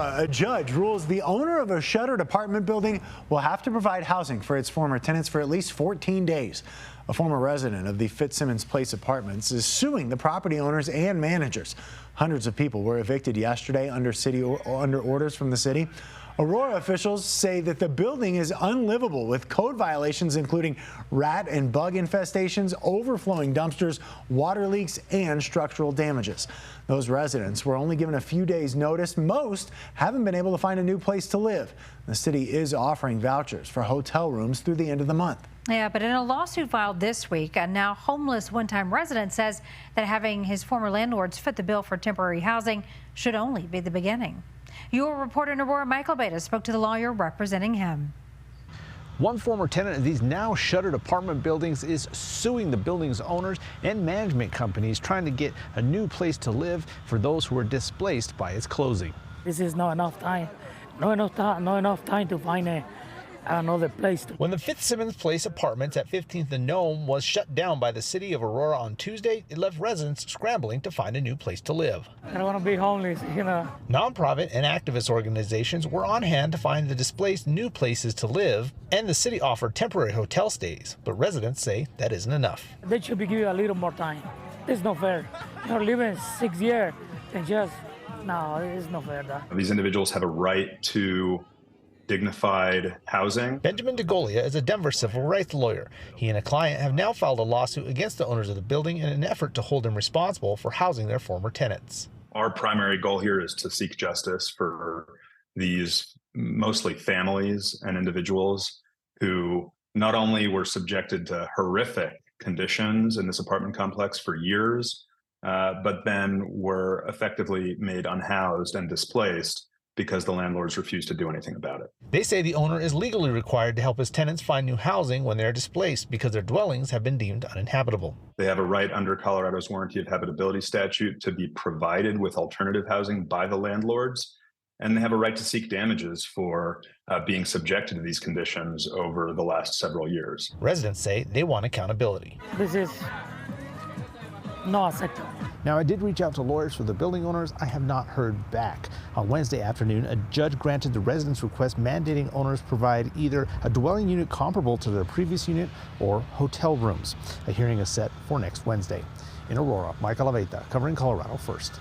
Aurora, a judge rules the owner of a shuttered apartment building will have to provide housing for its former tenants for at least 14 days. A former resident of the Fitzsimmons Place Apartments is suing the property owners and managers. Hundreds of people were evicted yesterday under orders from the city. Aurora officials say that the building is unlivable with code violations including rat and bug infestations, overflowing dumpsters, water leaks, and structural damages. Those residents were only given a few days' notice. Most haven't been able to find a new place to live. The city is offering vouchers for hotel rooms through the end of the month. Yeah, but in a lawsuit filed this week, a now homeless one-time resident says that having his former landlords foot the bill for temporary housing should only be the beginning. Your reporter in Aurora, Michael Beta, spoke to the lawyer representing him. One former tenant of these now shuttered apartment buildings is suing the building's owners and management companies, trying to get a new place to live for those who were displaced by its closing. This is not enough time. Not enough time to find another place. When the Fitzsimmons Place Apartments at 15th and Nome was shut down by the city of Aurora on Tuesday, it left residents scrambling to find a new place to live. I don't want to be homeless, you know. Nonprofit and activist organizations were on hand to find the displaced new places to live, and the city offered temporary hotel stays, but residents say that isn't enough. They should be given a little more time. It's not fair. You're living 6 years and just, no, it's not fair. These individuals have a right to dignified housing. Benjamin DeGolia is a Denver civil rights lawyer. He and a client have now filed a lawsuit against the owners of the building in an effort to hold them responsible for housing their former tenants. Our primary goal here is to seek justice for these mostly families and individuals who not only were subjected to horrific conditions in this apartment complex for years, but then were effectively made unhoused and displaced because the landlords refused to do anything about it. They say the owner is legally required to help his tenants find new housing when they're displaced because their dwellings have been deemed uninhabitable. They have a right under Colorado's warranty of habitability statute to be provided with alternative housing by the landlords, and they have a right to seek damages for being subjected to these conditions over the last several years. Residents say they want accountability. This is not acceptable. Now, I did reach out to lawyers for the building owners. I have not heard back. On Wednesday afternoon, a judge granted the residents' request mandating owners provide either a dwelling unit comparable to their previous unit or hotel rooms. A hearing is set for next Wednesday. In Aurora, Michael Aveta, covering Colorado First.